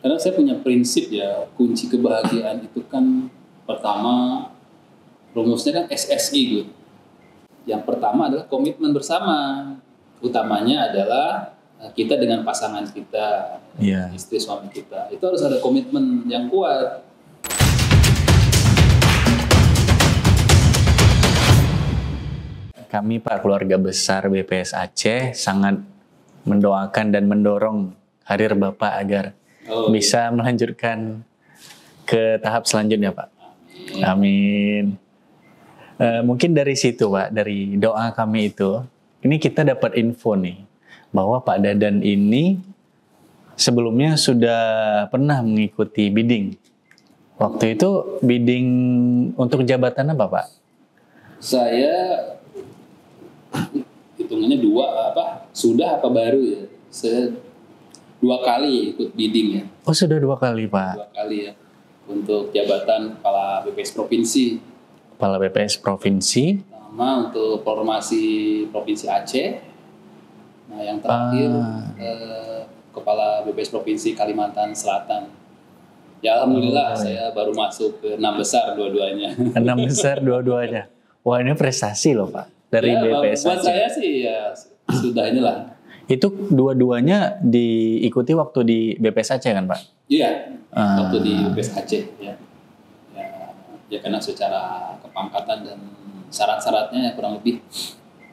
Karena saya punya prinsip ya, kunci kebahagiaan itu kan pertama rumusnya kan SSI gitu. Yang pertama adalah komitmen bersama. Utamanya adalah kita dengan pasangan kita, istri suami kita. Itu harus ada komitmen yang kuat. Kami Pak, keluarga besar BPS Aceh sangat mendoakan dan mendorong karir Bapak agar bisa melanjutkan ke tahap selanjutnya Pak. Amin. Mungkin dari situ Pak, dari doa kami itu, ini kita dapat info nih bahwa Pak Dadan ini sebelumnya sudah pernah mengikuti bidding. Waktu itu bidding untuk jabatan apa Pak? Saya hitungannya sudah apa baru ya? Saya 2 kali ikut bidding ya. Oh sudah 2 kali Pak? 2 kali ya, untuk jabatan Kepala BPS Provinsi. Kepala BPS Provinsi. Pertama untuk formasi Provinsi Aceh. Nah yang terakhir Kepala BPS Provinsi Kalimantan Selatan. Ya alhamdulillah saya baru masuk ke 6 besar dua-duanya. 6 besar dua-duanya. Wah ini prestasi loh Pak dari BPS Aceh. Buat saya sih ya sudah inilah. Itu dua-duanya diikuti waktu di BPS Aceh kan Pak? Iya, waktu di BPS Aceh ya. Ya karena secara kepangkatan dan syarat-syaratnya kurang lebih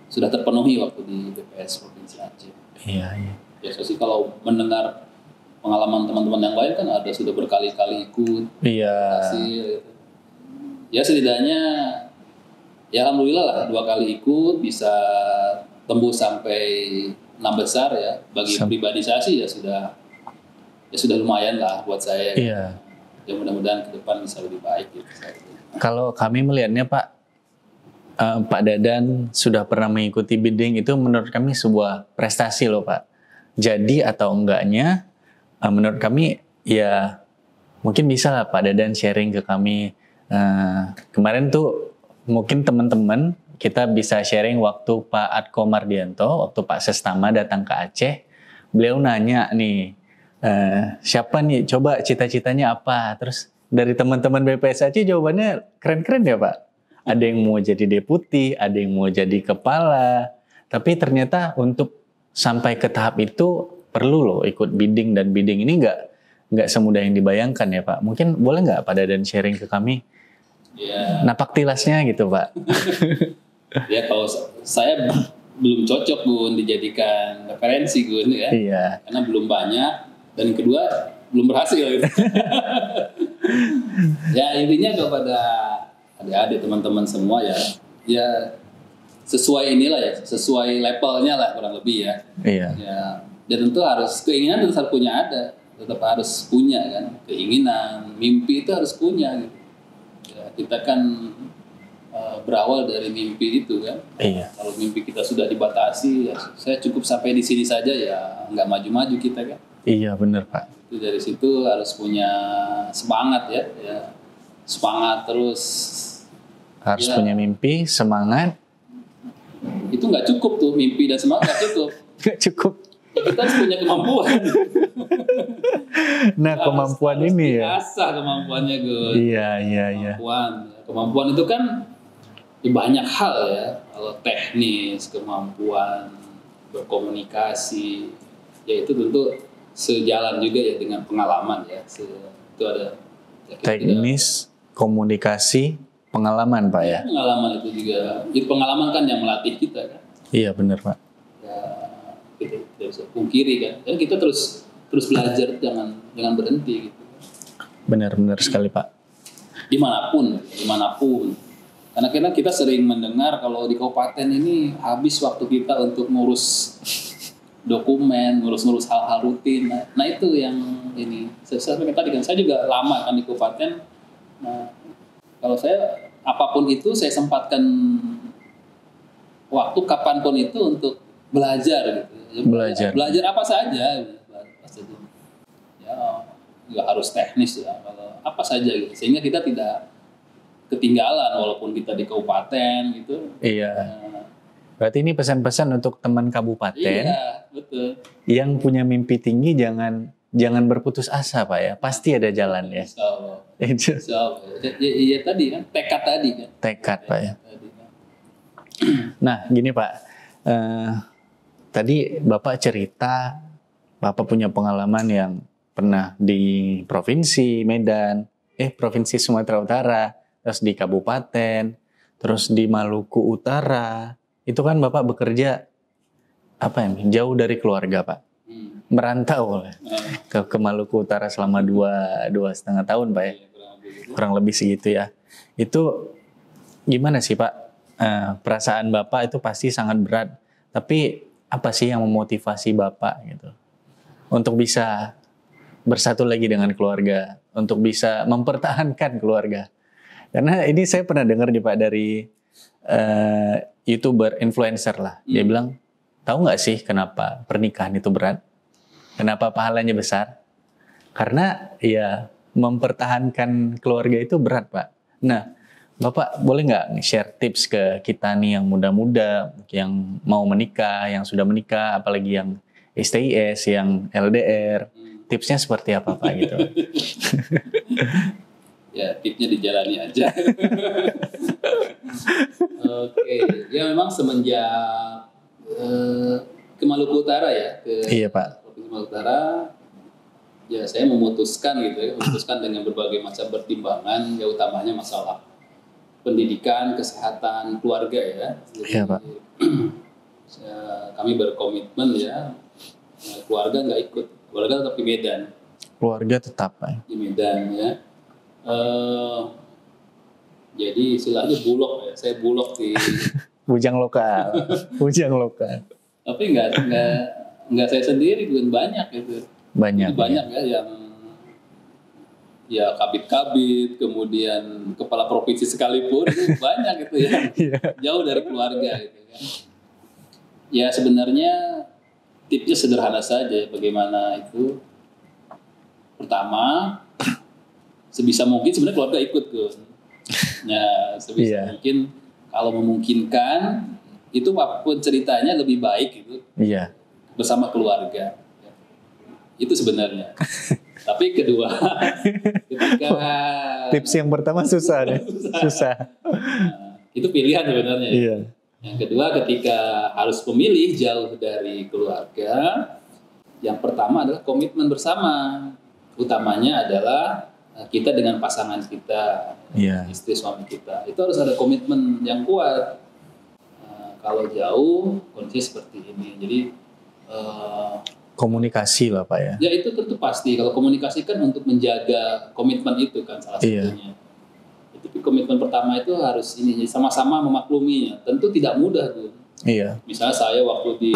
sudah terpenuhi waktu di BPS Provinsi Aceh. Iya. Biasa sih kalau mendengar pengalaman teman-teman yang lain kan ada sudah berkali-kali ikut. Iya. Hasil gitu. Ya setidaknya ya alhamdulillah lah 2 kali ikut bisa tembus sampai 6 besar ya. Bagi pribadi saya sih ya sudah lumayan lah buat saya. Iya. Ya mudah-mudahan ke depan bisa lebih baik gitu. Kalau kami melihatnya Pak, Pak Dadan sudah pernah mengikuti bidding itu menurut kami sebuah prestasi loh Pak. Jadi atau enggaknya menurut kami ya mungkin bisa lah Pak Dadan sharing ke kami. Kemarin tuh mungkin teman-teman kita bisa sharing waktu Pak Atko Mardianto, waktu Pak Sestama datang ke Aceh, beliau nanya nih, siapa nih, coba cita-citanya apa? Terus dari teman-teman BPS Aceh jawabannya keren-keren ya Pak. Ada yang mau jadi deputi, ada yang mau jadi kepala. Tapi ternyata untuk sampai ke tahap itu perlu loh ikut bidding, dan bidding ini nggak semudah yang dibayangkan ya Pak. Mungkin boleh nggak Pak Dadan sharing ke kami? Ya. Napak tilasnya gitu Pak. Ya kalau saya belum cocok Gun dijadikan referensi Gun ya. Iya. Karena belum banyak, dan kedua belum berhasil gitu. Ya intinya kepada adik-adik teman-teman semua ya sesuai inilah ya, sesuai levelnya lah kurang lebih ya. Iya. Ya, dan tentu harus keinginan tetap harus punya kan, keinginan, mimpi itu harus punya gitu. Ya, kita kan berawal dari mimpi itu kan. Iya. Kalau mimpi kita sudah dibatasi, ya saya cukup sampai di sini saja ya, nggak maju-maju kita kan. Iya benar Pak. Itu dari situ harus punya semangat ya. Semangat terus. Harus punya mimpi, semangat. Itu nggak cukup tuh, mimpi dan semangat nggak cukup. Nggak cukup. Kita harus punya kemampuan. Nah kemampuan harus ini ya. Asah kemampuannya Gun. Iya. Kemampuan itu kan banyak hal ya. Kalau teknis, kemampuan berkomunikasi, ya itu tentu sejalan juga ya dengan pengalaman ya. Itu ada teknis, komunikasi, pengalaman Pak ya. Pengalaman itu juga. Jadi pengalaman kan yang melatih kita kan. Iya benar Pak. Ya, kita tidak bisa pungkiri kan. Dan kita terus belajar, jangan berhenti gitu. Benar sekali Pak. Dimanapun. Karena kita sering mendengar kalau di kabupaten ini habis waktu kita untuk ngurus dokumen, ngurus hal-hal rutin. Nah itu yang ini. Saya tadi kan saya juga lama kan di kabupaten. Nah kalau saya apapun itu saya sempatkan waktu kapanpun itu untuk belajar gitu. Belajar apa saja. Ya nggak harus teknis ya. Kalau apa saja gitu. Sehingga kita tidak ketinggalan walaupun kita di kabupaten gitu. Iya. Berarti ini pesan-pesan untuk teman kabupaten. Iya, betul. Yang punya mimpi tinggi jangan jangan berputus asa Pak ya. Pasti ada jalan ya. Insya Allah. Itu Insya Allah. Ya, tadi kan tekad tadi kan. tekad Pak ya. Tadi kan. Nah gini Pak, tadi Bapak cerita Bapak punya pengalaman yang pernah di Provinsi Medan, Provinsi Sumatera Utara, terus di Kabupaten, terus di Maluku Utara. Itu kan Bapak bekerja jauh dari keluarga Pak, merantau ke Maluku Utara selama 2,5 tahun Pak ya, kurang lebih segitu ya. Itu gimana sih Pak? Perasaan Bapak itu pasti sangat berat, tapi apa sih yang memotivasi Bapak gitu untuk bisa bersatu lagi dengan keluarga, untuk bisa mempertahankan keluarga? Karena ini saya pernah dengar nih Pak dari YouTuber, influencer lah. Dia bilang, tahu nggak sih kenapa pernikahan itu berat? Kenapa pahalanya besar? Karena ya mempertahankan keluarga itu berat Pak. Nah, Bapak boleh nggak share tips ke kita nih yang muda-muda, yang mau menikah, yang sudah menikah, apalagi yang STIS, yang LDR. Tipsnya seperti apa Pak gitu? Ya, tipsnya dijalani aja. Oke, ya memang semenjak ke Maluku Utara ya, Iya Pak. Provinsi Maluku Utara, ya saya memutuskan dengan berbagai macam pertimbangan, ya utamanya masalah pendidikan, kesehatan, keluarga ya. Jadi, iya Pak. Kami berkomitmen ya, keluarga nggak ikut, keluarga tetap di Medan. Keluarga tetap Pak. Di Medan ya. Jadi istilahnya bulog ya, saya bulog di Bujang lokal, bujang lokal. Tapi nggak saya sendiri, banyak gitu. Banyak. Banyak ya yang ya kabit-kabit, kemudian kepala provinsi sekalipun itu banyak gitu ya, jauh dari keluarga gitu kan. Ya sebenarnya tipsnya sederhana saja, bagaimana itu. Pertama, sebisa mungkin sebenarnya keluarga ikut tuh. Ya sebisa mungkin, kalau memungkinkan itu apapun ceritanya lebih baik gitu. Iya. Bersama keluarga. Itu sebenarnya. Tapi kedua, ketika tips yang pertama susah deh. Susah. Itu pilihan sebenarnya. Iya. Yang kedua, ketika harus memilih jauh dari keluarga, yang pertama adalah komitmen bersama. Utamanya adalah kita dengan pasangan kita, istri suami kita. Itu harus ada komitmen yang kuat. Kalau jauh, kondisi seperti ini. Jadi komunikasi lah Pak ya. Ya itu tentu pasti. Kalau komunikasi kan untuk menjaga komitmen itu kan salah satunya. Itu komitmen pertama itu harus ini sama-sama memakluminya. Tentu tidak mudah tuh. Iya. Misalnya saya waktu di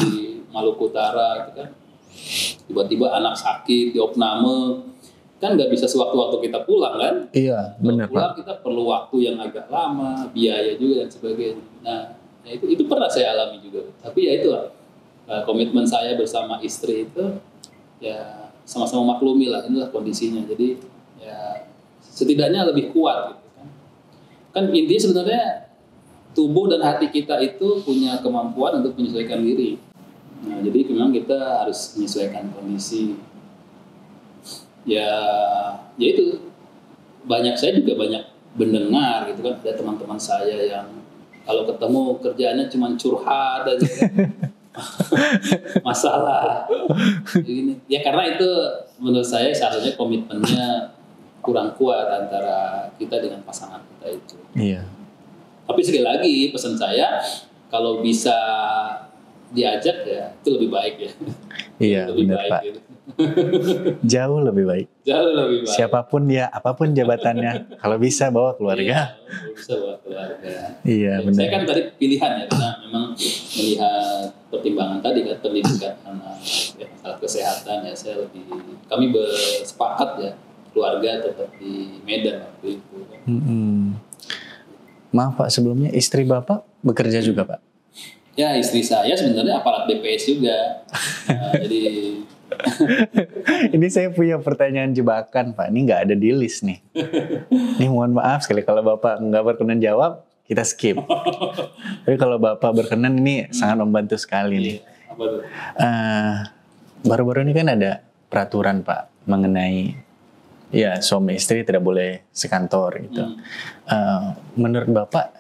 Maluku Utara itu kan, tiba-tiba anak sakit, diopname, kan nggak bisa sewaktu-waktu kita pulang kan? Iya, benar Pak. Pulang kita perlu waktu yang agak lama, biaya juga dan sebagainya. Nah, itu pernah saya alami juga. Tapi ya itulah, komitmen saya bersama istri itu ya sama-sama maklumi lah, inilah kondisinya. Jadi ya setidaknya lebih kuat gitu kan. Kan intinya sebenarnya tubuh dan hati kita itu punya kemampuan untuk menyesuaikan diri. Nah, jadi memang kita harus menyesuaikan kondisi. Ya itu saya juga banyak mendengar gitu kan, ada teman-teman saya yang kalau ketemu kerjaannya cuma curhat aja kan. Masalah begini. Ya karena itu menurut saya seharusnya komitmennya kurang kuat antara kita dengan pasangan kita itu. Iya. Tapi sekali lagi pesan saya, kalau bisa diajak ya itu lebih baik ya. Iya, lebih benar baik, Pak. gitu. Jauh lebih baik. Jauh lebih baik. Siapapun dia, apapun jabatannya, kalau bisa bawa keluarga. Iya, kalau bisa bawa keluarga. Iya, Ya, benar. saya kan tadi pilihan ya, karena memang melihat pertimbangan tadi kan, pendidikan anak, ya, masalah kesehatan ya, kami bersepakat ya, keluarga tetap di Medan waktu itu. Maaf Pak, sebelumnya istri Bapak bekerja juga Pak? Ya istri saya sebenarnya aparat BPS juga. Nah, jadi ini saya punya pertanyaan jebakan Pak, ini nggak ada di list nih. Ini mohon maaf sekali kalau Bapak nggak berkenan jawab, kita skip. Tapi kalau Bapak berkenan ini sangat membantu sekali nih. apa tuh? Baru-baru ini kan ada peraturan Pak mengenai ya suami istri tidak boleh sekantor gitu. Menurut Bapak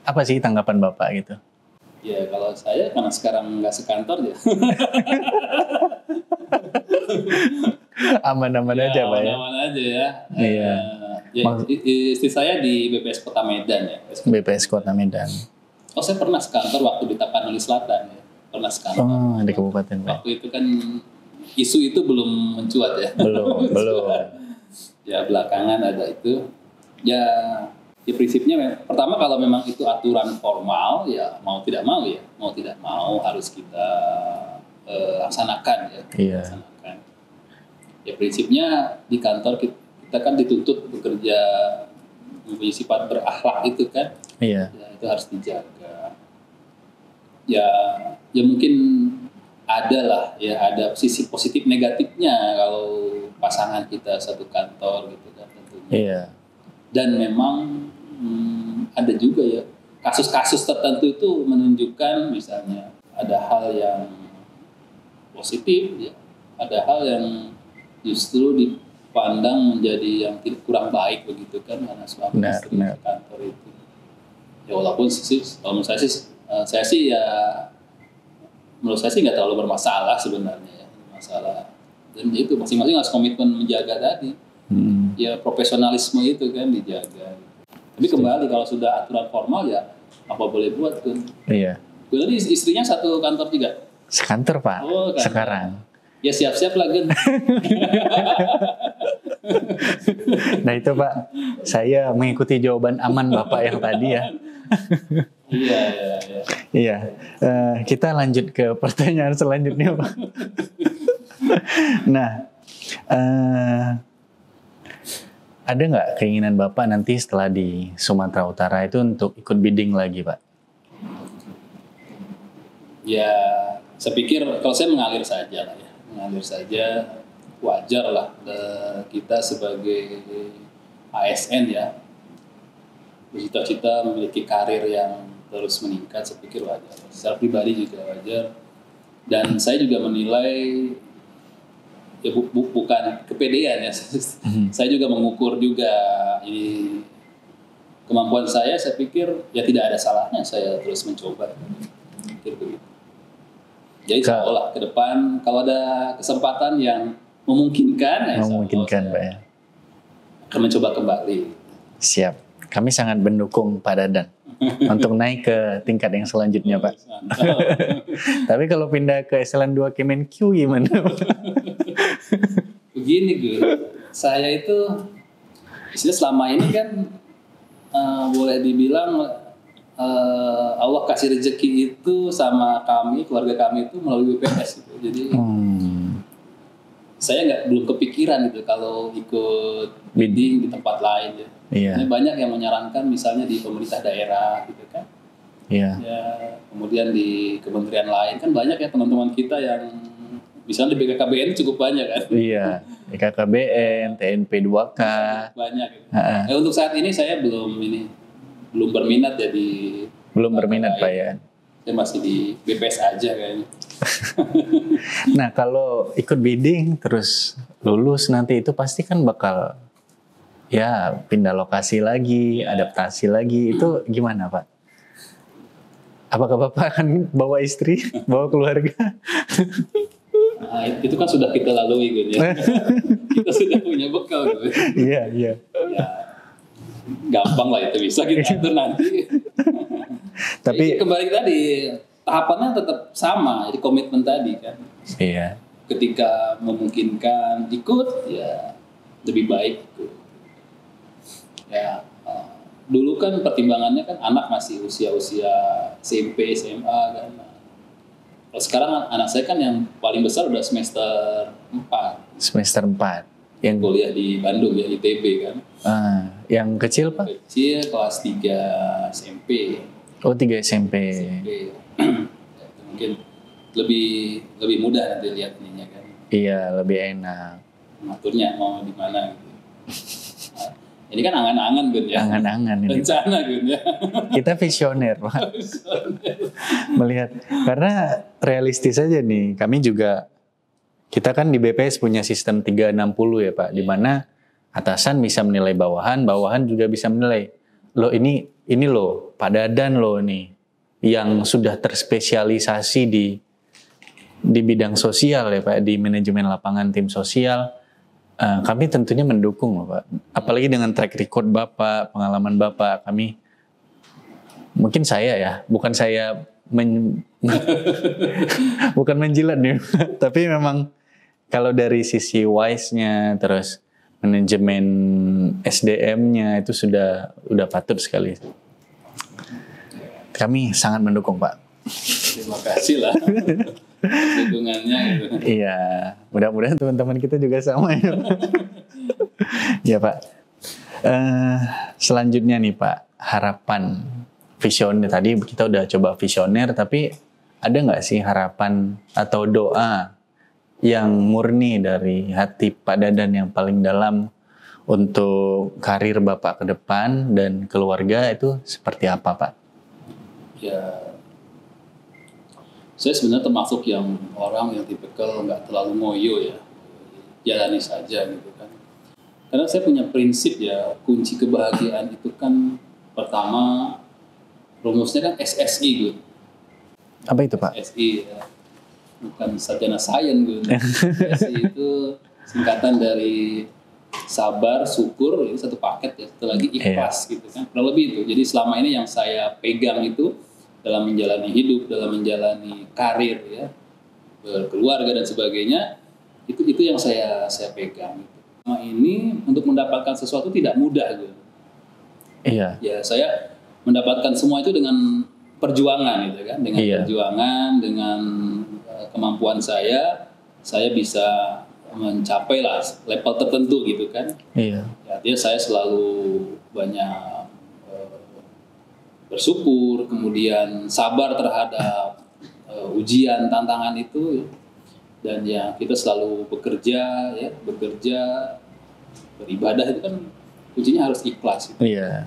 apa sih tanggapan Bapak gitu? Ya kalau saya karena sekarang nggak sekantor ya. Aman-aman aja Pak ya. Aman-aman aja ya. Iya. Ya, istri saya di BPS Kota Medan ya. BPS Kota Medan. Oh saya pernah sekantor waktu di Tapanuli Selatan ya. Pernah sekantor. Oh di kabupaten Pak. Waktu itu kan isu itu belum mencuat ya. Belum. Ya belakangan ada itu. Ya prinsipnya pertama kalau memang itu aturan formal ya mau tidak mau harus kita laksanakan ya. Iya. Laksanakan. Ya prinsipnya di kantor kita kan dituntut bekerja mempunyai sifat berakhlak itu kan. Iya. Ya, itu harus dijaga. Ya mungkin ada sisi positif negatifnya kalau pasangan kita satu kantor gitu kan tentunya. Iya. Dan memang ada juga ya kasus-kasus tertentu itu menunjukkan misalnya ada hal yang positif ya, ada hal yang justru dipandang menjadi yang kurang baik begitu kan karena suami istri di kantor itu. Ya walaupun kalau menurut saya sih ya menurut saya sih nggak terlalu bermasalah sebenarnya ya masalah dan itu masing-masing harus komitmen menjaga tadi ya profesionalisme itu kan dijaga. Tapi kembali kalau sudah aturan formal ya apa boleh buat tuh. Iya. Jadi istrinya satu kantor juga. Sekantor Pak. Oh, kan. Sekarang. Ya siap-siap lah Gun. Nah itu Pak, saya mengikuti jawaban aman Bapak yang tadi ya. Iya. Iya. Kita lanjut ke pertanyaan selanjutnya Pak. Nah, ada nggak keinginan Bapak nanti setelah di Sumatera Utara itu untuk ikut bidding lagi Pak? Ya, saya pikir kalau saya mengalir saja lah ya. Mengalir saja, wajar lah kita sebagai ASN ya. Bercita-cita memiliki karir yang terus meningkat, saya pikir wajar. Secara pribadi juga wajar. Dan saya juga menilai ya bukan kepedean ya. Saya juga mengukur juga ini kemampuan saya pikir ya tidak ada salahnya saya terus mencoba. Begitu. Jadi seolah ke depan kalau ada kesempatan yang memungkinkan Pak ya. Akan mencoba kembali. Siap. Kami sangat mendukung Pak Dadan untuk naik ke tingkat yang selanjutnya Pak. Tapi kalau pindah ke eselon 2 Kemenq gimana? Begini Gun, saya itu selama ini kan boleh dibilang Allah kasih rezeki itu sama kami, keluarga kami itu melalui BPS gitu. Jadi saya belum kepikiran gitu kalau ikut bidding di tempat lain ya. Iya. Ini banyak yang menyarankan misalnya di pemerintah daerah gitu kan. Iya. Ya, kemudian di kementerian lain kan banyak ya teman-teman kita yang misalnya di BKKBN cukup banyak kan. Iya, BKKBN, TNP 2K. Banyak gitu. Untuk saat ini saya belum berminat ya di belum berminat Pak ya. Saya masih di BPS aja kayaknya. Nah, kalau ikut bidding terus lulus nanti itu pasti kan bakal ya pindah lokasi lagi, adaptasi lagi. Itu gimana Pak? Apakah Bapak akan bawa istri, bawa keluarga? Nah, itu kan sudah kita lalui Gun ya. Kita sudah punya bekal Gun. Iya. Ya, gampang lah itu bisa kita atur nanti. Tapi kembali tadi tahapannya tetap sama, jadi komitmen tadi kan. Iya. Ketika memungkinkan ikut ya lebih baik ikut. Ya dulu kan pertimbangannya kan anak masih usia SMP, SMA kan. Kalau sekarang anak saya kan yang paling besar udah semester 4. Semester 4. Yang kuliah di Bandung ya, ITB kan. Yang kecil Pak? Kecil kelas 3 SMP. Oh 3 SMP. Ya, mungkin lebih mudah nanti lihat ininya kan. Iya, lebih enak. Ngaturnya mau di mana gitu. Nah, ini kan angan-angan Gun ya. Angan-angan ini. Rencana Gun ya. Kita visioner Pak. Melihat karena realistis aja nih. Kami juga kita kan di BPS punya sistem 360 ya Pak, di mana atasan bisa menilai bawahan, bawahan juga bisa menilai. Loh ini loh Pak Dadan loh ini yang sudah terspesialisasi di bidang sosial ya Pak, di manajemen lapangan tim sosial. Kami tentunya mendukung loh Pak. Apalagi dengan track record Bapak, pengalaman Bapak, kami mungkin saya ya, bukan saya bukan menjilat nih, tapi memang kalau dari sisi wise-nya terus manajemen SDM-nya itu sudah patut sekali. Kami sangat mendukung Pak. Terima kasih lah dukungannya gitu. Iya, mudah-mudahan teman-teman kita juga sama ya. Ya Pak. Selanjutnya nih Pak, harapan visioner. Tadi kita udah coba visioner, tapi ada nggak sih harapan atau doa yang murni dari hati Pak Dadan yang paling dalam untuk karir Bapak ke depan dan keluarga itu seperti apa Pak? Ya, saya sebenarnya termasuk yang orang yang tipikal nggak terlalu ngoyo ya, jalani saja gitu kan. Karena saya punya prinsip ya, kunci kebahagiaan itu kan pertama rumusnya kan SSI gitu. Apa itu Pak? SSI ya. Bukan sarjana sains gitu. SSI itu singkatan dari sabar, syukur, ini satu paket ya. Satu lagi ikhlas gitu kan. Kurang lebih itu. Jadi selama ini yang saya pegang itu dalam menjalani hidup, dalam menjalani karir ya, berkeluarga dan sebagainya, itu yang saya pegang. Selama ini untuk mendapatkan sesuatu tidak mudah gitu. Iya. Ya saya mendapatkan semua itu dengan perjuangan gitu kan, dengan perjuangan, dengan kemampuan saya bisa mencapai lah level tertentu gitu kan. Iya. Artinya saya selalu banyak bersyukur, kemudian sabar terhadap ujian, tantangan itu, dan ya kita selalu bekerja, beribadah itu kan kuncinya harus ikhlas. Gitu. Iya.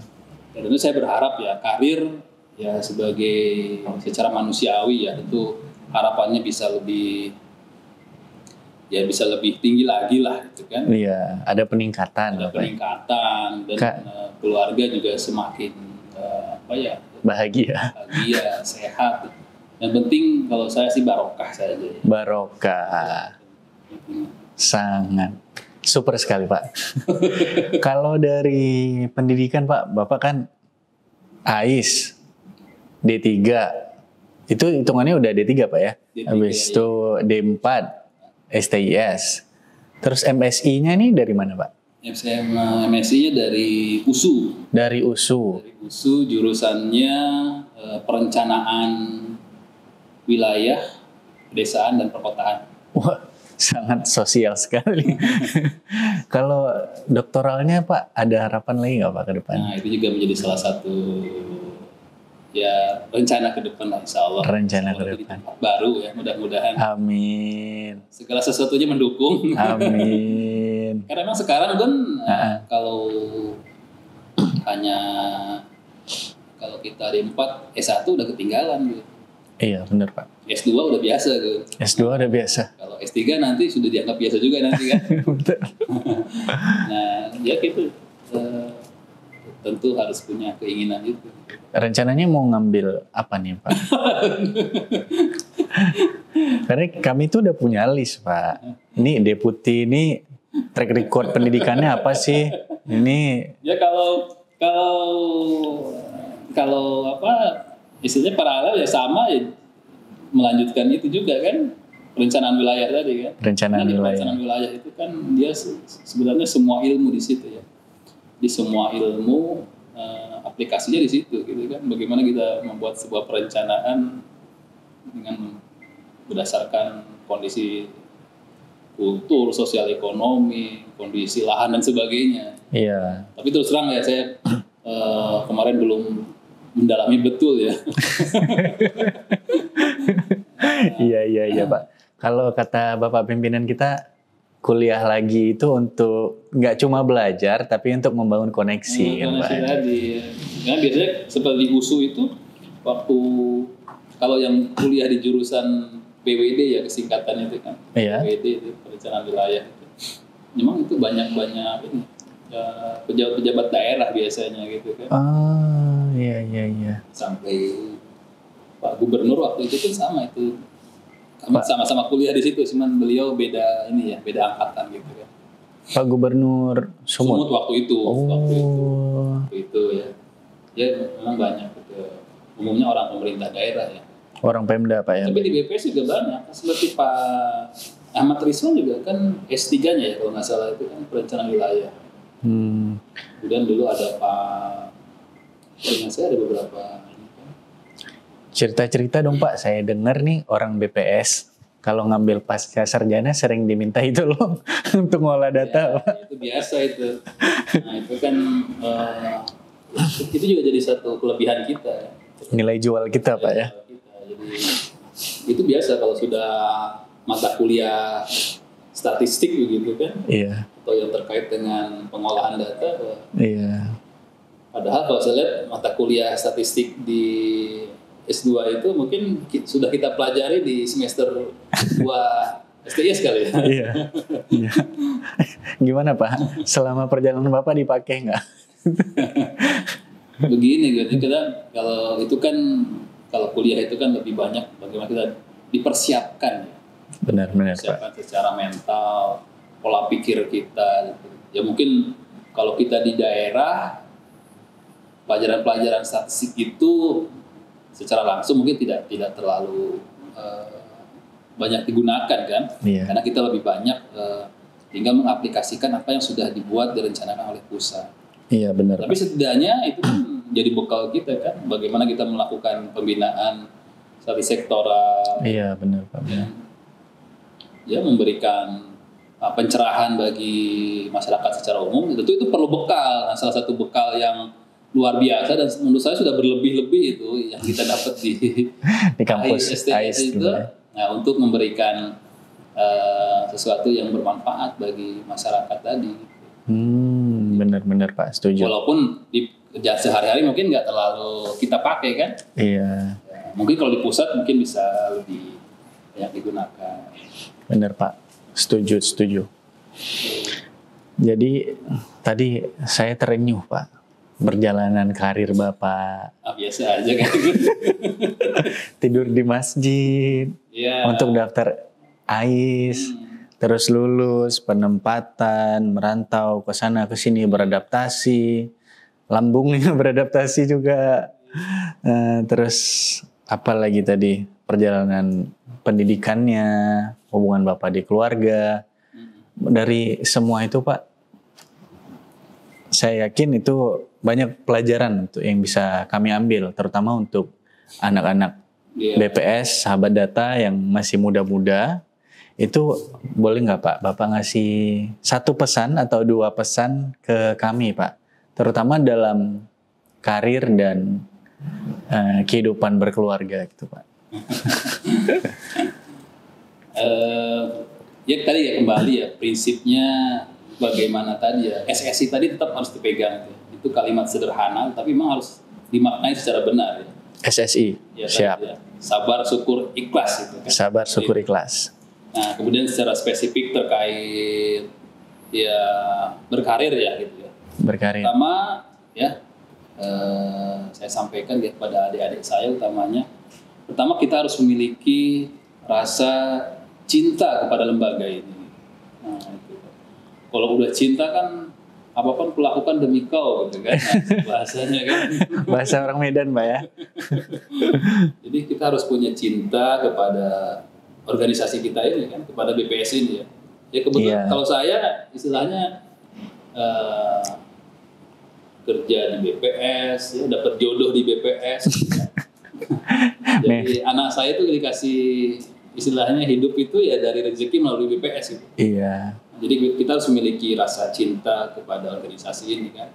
Dan tentu saya berharap ya karir ya sebagai secara manusiawi ya tentu harapannya bisa lebih tinggi lagi lah gitu kan. Iya, ada peningkatan. Ada peningkatan dan keluarga juga semakin bahagia, sehat. Yang penting kalau saya sih barokah saja. Barokah. Sangat super sekali Pak. Kalau dari pendidikan Pak, Bapak kan AIS D3. Itu hitungannya udah D3 Pak ya? D3, habis itu D4 STIS. Terus MSI-nya ini dari mana Pak? MSI-nya dari USU. Dari USU. Dari USU jurusannya perencanaan wilayah, pedesaan dan perkotaan. Wah, sangat sosial sekali. Kalau doktoralnya Pak, ada harapan lagi nggak Pak ke depan? Nah, itu juga menjadi salah satu ya rencana ke depan lah insya Allah. Rencana ke depan. Baru ya mudah-mudahan. Amin. Segala sesuatunya mendukung. Amin. Karena memang sekarang kan kalau kita D4, S1 udah ketinggalan gitu. Iya benar Pak. S2 udah biasa gitu. S2 udah biasa. Kalau S3 nanti sudah dianggap biasa juga nanti kan. Nah ya gitu. Tentu harus punya keinginan itu. Rencananya mau ngambil apa nih Pak? Karena kami tuh udah punya list Pak. Ini deputi ini track record pendidikannya apa sih? Ini ya kalau apa istilahnya paralel ya sama ya melanjutkan itu juga kan perencanaan wilayah tadi kan. Perencanaan wilayah itu kan dia sebenarnya semua ilmu di situ ya. Di semua ilmu aplikasinya di situ gitu kan. Bagaimana kita membuat sebuah perencanaan dengan berdasarkan kondisi kultur, sosial ekonomi, kondisi lahan dan sebagainya. Iya. Tapi terus terang ya saya kemarin belum mendalami betul ya. Iya Pak. Kalau kata Bapak pimpinan kita, kuliah lagi itu untuk nggak cuma belajar tapi untuk membangun koneksi kan Pak. Tadi ya biasanya seperti USU itu waktu kalau yang kuliah di jurusan PWD ya kesingkatannya itu kan. Iya. PWD itu perencanaan wilayah itu. Memang itu banyak-banyak ini pejabat-pejabat daerah biasanya gitu kan. Iya. Sampai Pak Gubernur waktu itu kan sama itu. Kami Pak- sama-sama kuliah di situ, cuman beliau beda ini ya, beda angkatan gitu kan. Pak Gubernur Sumut Sumut. waktu itu, waktu itu ya. Ya memang banyak gitu. Umumnya orang pemerintah daerah ya. Orang Pemda Pak ya. Tapi di BPS juga banyak. Seperti Pak Ahmad Rizwan juga kan S3-nya ya kalau nggak salah itu kan perencanaan wilayah. Kemudian dulu ada Pak, dengan saya ada beberapa. Cerita-cerita dong Pak, saya dengar nih orang BPS kalau ngambil pasca sarjana sering diminta itu loh untuk ngolah data. Ya, itu biasa itu. Nah itu kan itu juga jadi satu kelebihan kita. Nilai jual kita Pak ya. Jadi itu biasa kalau sudah mata kuliah statistik begitu kan, Iya. atau yang terkait dengan pengolahan data. Iya. Padahal kalau saya lihat mata kuliah statistik di S2 itu mungkin sudah kita pelajari di semester 2 STIS kali ya. Iya. Iya. Gimana Pak? Selama perjalanan Bapak dipakai nggak? Begini gitu, kita kalau itu kan kalau kuliah itu kan lebih banyak bagaimana kita dipersiapkan ya. Benar Pak. Persiapkan secara mental, pola pikir kita gitu. Ya mungkin kalau kita di daerah pelajaran-pelajaran statistik itu secara langsung mungkin tidak terlalu banyak digunakan kan. Iya. Karena kita lebih banyak tinggal mengaplikasikan apa yang sudah dibuat direncanakan oleh pusat. Iya benar. Tapi setidaknya itu kan jadi bekal kita kan, bagaimana kita melakukan pembinaan statistik sektoral. Iya benar Pak. Ya memberikan pencerahan bagi masyarakat secara umum. Tentu itu perlu bekal. Nah, salah satu bekal yang luar biasa dan menurut saya sudah berlebih-lebih itu yang kita dapat Di kampus STS itu. Nah, untuk memberikan sesuatu yang bermanfaat bagi masyarakat tadi. Benar Pak, setuju. Walaupun di kerjaan sehari-hari mungkin nggak terlalu kita pakai kan. Iya. Ya, mungkin kalau di pusat mungkin bisa lebih banyak digunakan. Benar Pak, setuju. Jadi tadi saya terenyuh Pak, perjalanan karir Bapak. Biasa aja kan. Tidur di masjid, Ya. untuk daftar AIS, terus lulus, penempatan, merantau ke sana ke sini, beradaptasi, lambungnya beradaptasi juga. Terus apa lagi tadi, perjalanan pendidikannya, hubungan Bapak di keluarga. Dari semua itu Pak, saya yakin itu banyak pelajaran untuk yang bisa kami ambil, terutama untuk anak-anak BPS, sahabat data yang masih muda-muda. Itu boleh nggak Pak, Bapak ngasih satu pesan atau dua pesan ke kami Pak, terutama dalam karir dan kehidupan berkeluarga gitu Pak. Ya tadi ya kembali ya prinsipnya bagaimana tadi ya, SSI tadi tetap harus dipegang itu kalimat sederhana tapi memang harus dimaknai secara benar ya. SSI Ya, siap ya. Sabar syukur ikhlas gitu kan. Sabar syukur ikhlas. Nah kemudian secara spesifik terkait ya berkarir ya gitu ya. Berkarir. Pertama ya saya sampaikan ya kepada adik-adik saya utamanya, pertama kita harus memiliki rasa cinta kepada lembaga ini. Nah, itu. Kalau udah cinta kan apapun kulakukan demi kau gitu kan, nah, bahasanya kan. Bahasa orang Medan Pak ya. Jadi kita harus punya cinta kepada organisasi kita ini kan, kepada BPS ini ya. Ya kebetulan kalau saya istilahnya kerja di BPS, ya, dapat jodoh di BPS. Jadi anak saya itu dikasih istilahnya hidup itu ya dari rezeki melalui BPS gitu. Iya. Jadi kita harus memiliki rasa cinta kepada organisasi ini kan.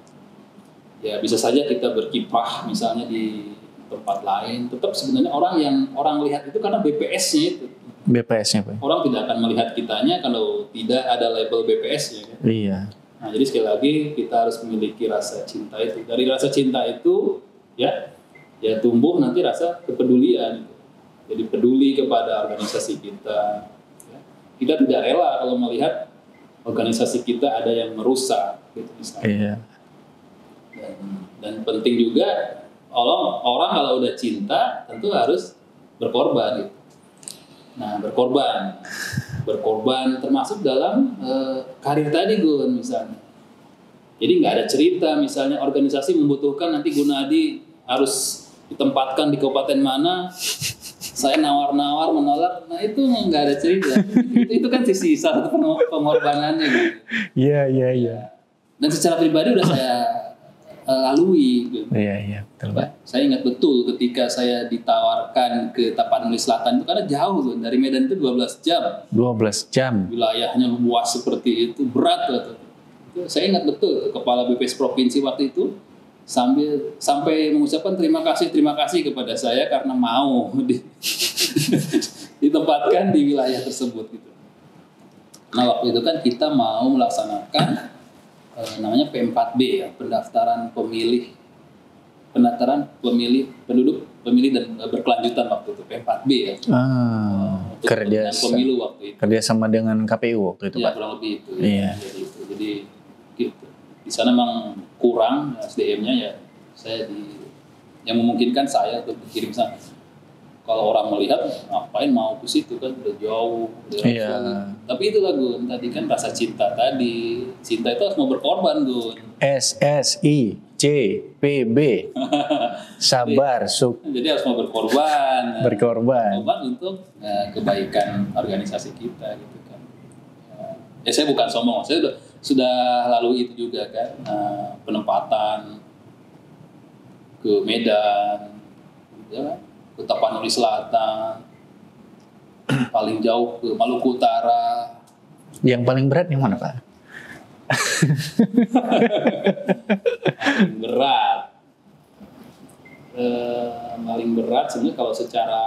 Ya bisa saja kita berkiprah misalnya di tempat lain, tetap sebenarnya orang lihat itu karena BPS-nya itu. BPS-nya Pak. Orang tidak akan melihat kitanya kalau tidak ada label BPS-nya kan. Iya. Nah, jadi sekali lagi kita harus memiliki rasa cinta itu. Dari rasa cinta itu ya tumbuh nanti rasa kepedulian. Jadi peduli kepada organisasi kita. Ya. Kita tidak rela kalau melihat organisasi kita ada yang merusak, gitu misalnya. Iya. Dan penting juga orang kalau udah cinta tentu harus berkorban gitu. Nah, berkorban termasuk dalam karir tadi Gun misalnya. Jadi nggak ada cerita misalnya organisasi membutuhkan nanti Gunadi harus ditempatkan di kabupaten mana, saya nawar-nawar menolak, nah itu nggak ada cerita. itu kan sisi satu pengorbanannya gitu. Iya. Dan secara pribadi udah saya lalui gitu. Iya, betul Pak. Saya ingat betul ketika saya ditawarkan ke Tapanuli Selatan itu karena jauh tuh, dari Medan itu 12 jam. 12 jam. Wilayahnya luas seperti itu, berat lah tuh. Saya ingat betul kepala BPS provinsi waktu itu sampai mengucapkan terima kasih kepada saya karena mau ditempatkan di wilayah tersebut gitu. Nah waktu itu kan kita mau melaksanakan namanya P4B ya, pendaftaran penduduk pemilih dan berkelanjutan waktu itu P4B ya. Pemilu waktu itu. Kerjasama dengan KPU waktu itu ya, Pak. Kurang lebih itu. Iya. Jadi gitu. Di sana memang kurang SDM-nya ya. Yang memungkinkan saya untuk dikirim sana. Kalau orang melihat ngapain mau ke situ kan udah jauh. Iya. Tapi itulah Gun, tadi kan rasa cinta tadi. Cinta itu harus mau berkorban Gun. SSICPB. Sabar, Jadi harus mau berkorban. Berkorban untuk kebaikan organisasi kita gitu kan. Ya saya bukan sombong, saya sudah lalu itu juga kan, penempatan ke Medan, ya, ke Tapanuli Selatan, paling jauh ke Maluku Utara. Yang paling berat yang mana Pak? Paling berat sebenarnya kalau secara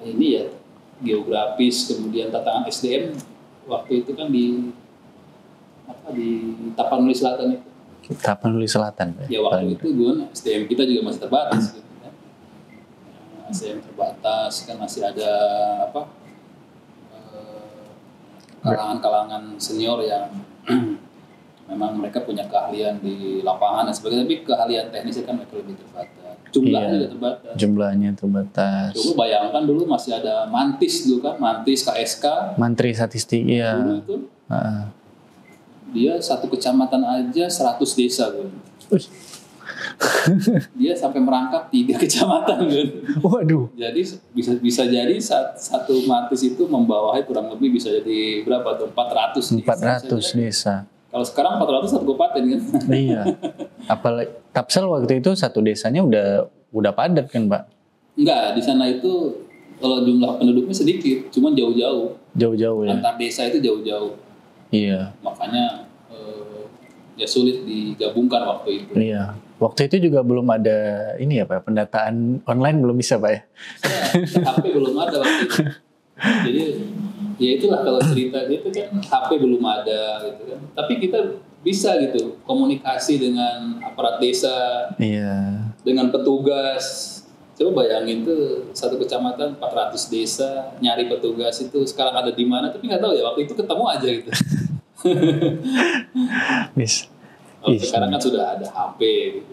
ini ya geografis kemudian tantangan SDM waktu itu kan di Tapanuli Selatan itu. Tapanuli Selatan. Ya waktu itu Gun, SDM kita juga masih terbatas gitu kan. SDM terbatas kan masih ada kalangan-kalangan senior yang memang mereka punya keahlian di lapangan dan sebagainya, tapi keahlian teknisnya kan mereka lebih terbatas. Jumlahnya juga terbatas. Jumlahnya terbatas. Coba bayangkan dulu masih ada Mantis dulu kan, Mantis KSK. Mantri Statistik ya. Dulu itu dia satu kecamatan aja 100 desa Gun. Dia sampai merangkap 3 kecamatan Gun. Waduh. Jadi bisa jadi satu Mantis itu membawahi kurang lebih bisa jadi berapa tuh 400 desa. Kalau sekarang 400 satu kabupaten kan. Iya. Apalagi Tapsel waktu itu satu desanya udah padat kan Pak? Enggak, di sana itu kalau jumlah penduduknya sedikit, cuman jauh-jauh. Jauh-jauh ya. Antar desa itu jauh-jauh. Iya. Makanya ya sulit digabungkan waktu itu. Iya. Waktu itu juga belum ada ini ya Pak, pendataan online belum bisa Pak ya? HP belum ada waktu itu. Jadi ya itulah kalau cerita gitu kan HP belum ada gitu kan. Tapi kita bisa gitu komunikasi dengan aparat desa, dengan petugas. Coba bayangin tuh satu kecamatan 400 desa nyari petugas itu sekarang ada di mana tapi nggak tahu ya waktu itu ketemu aja gitu. Sekarang kan sudah ada HP,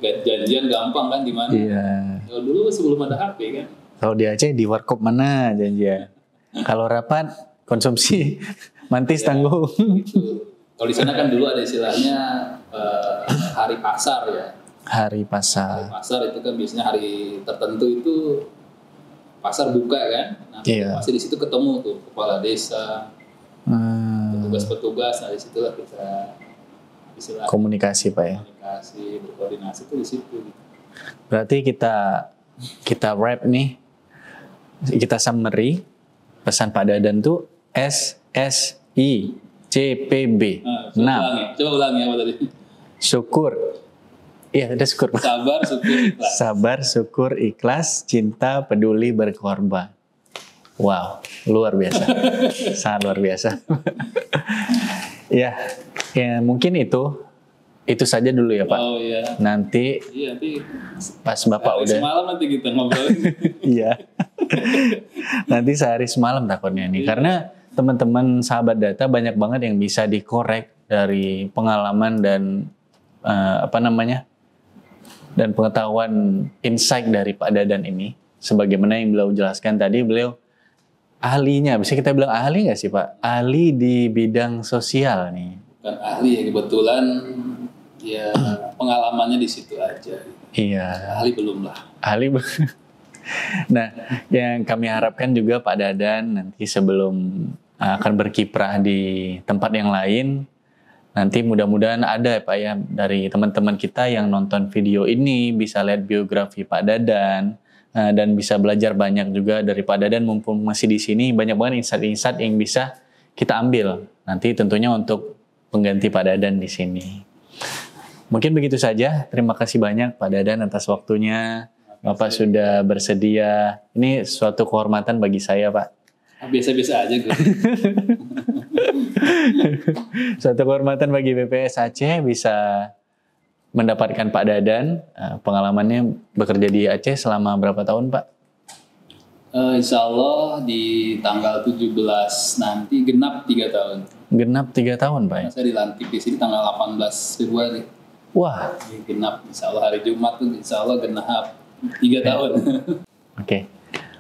janjian gampang kan di mana? Iya. Kalau dulu sebelum ada HP kan. Kalau di Aceh di warkop mana janjian? Kalau rapat konsumsi Mantis tanggung. Gitu. Kalau di sana kan dulu ada istilahnya hari pasar ya. Hari pasar. Hari pasar itu kan biasanya hari tertentu itu pasar buka kan. Nah, pasti di situ ketemu tuh kepala desa, petugas-petugas. Nah di situlah kita istilahnya komunikasi Pak ya. Komunikasi, berkoordinasi itu di situ. Berarti kita wrap nih, kita summary. Pesan Pak Dadan tuh SSICPB. Coba ulangi apa tadi? Syukur. Iya, ada syukur. Sabar, syukur, ikhlas. Sabar, syukur, ikhlas, cinta, peduli, berkorban. Wow, luar biasa. Sangat luar biasa. Ya, mungkin itu itu saja dulu ya Pak. Oh iya. Nanti Iya, nanti pas Bapak udah semalam nanti kita ngobrolin. iya. Nanti sehari semalam takutnya nih. Karena teman-teman sahabat data banyak banget yang bisa dikorek dari pengalaman dan dan pengetahuan insight dari Pak Dadan ini. Sebagaimana yang beliau jelaskan tadi, beliau ahlinya, bisa kita bilang ahli nggak sih Pak? Ahli di bidang sosial nih. Bukan ahli ya, kebetulan ya pengalamannya di situ aja. Iya. Ahli belum lah. Nah, yang kami harapkan juga Pak Dadan nanti sebelum akan berkiprah di tempat yang lain, nanti mudah-mudahan ada Pak ya dari teman-teman kita yang nonton video ini bisa lihat biografi Pak Dadan dan bisa belajar banyak juga dari Pak Dadan mumpung masih di sini, banyak banget insight-insight yang bisa kita ambil nanti tentunya untuk pengganti Pak Dadan di sini. Mungkin begitu saja. Terima kasih banyak Pak Dadan atas waktunya. Bapak sudah bersedia. Ini suatu kehormatan bagi saya, Pak. Biasa-biasa aja gue. Suatu kehormatan bagi BPS Aceh bisa mendapatkan Pak Dadan. Pengalamannya bekerja di Aceh selama berapa tahun, Pak? Insya Allah di tanggal 17 nanti genap 3 tahun. Genap 3 tahun, Pak. Saya dilantik di sini tanggal 18 Februari. Wah. Genap, insya Allah hari Jumat tuh insya Allah genap 3 tahun. Oke.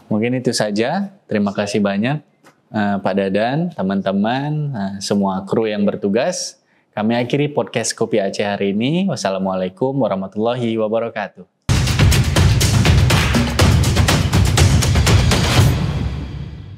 Mungkin itu saja. Terima kasih banyak Pak Dadan, teman-teman, semua kru yang bertugas. Kami akhiri podcast Kopi Aceh hari ini. Wassalamualaikum warahmatullahi wabarakatuh.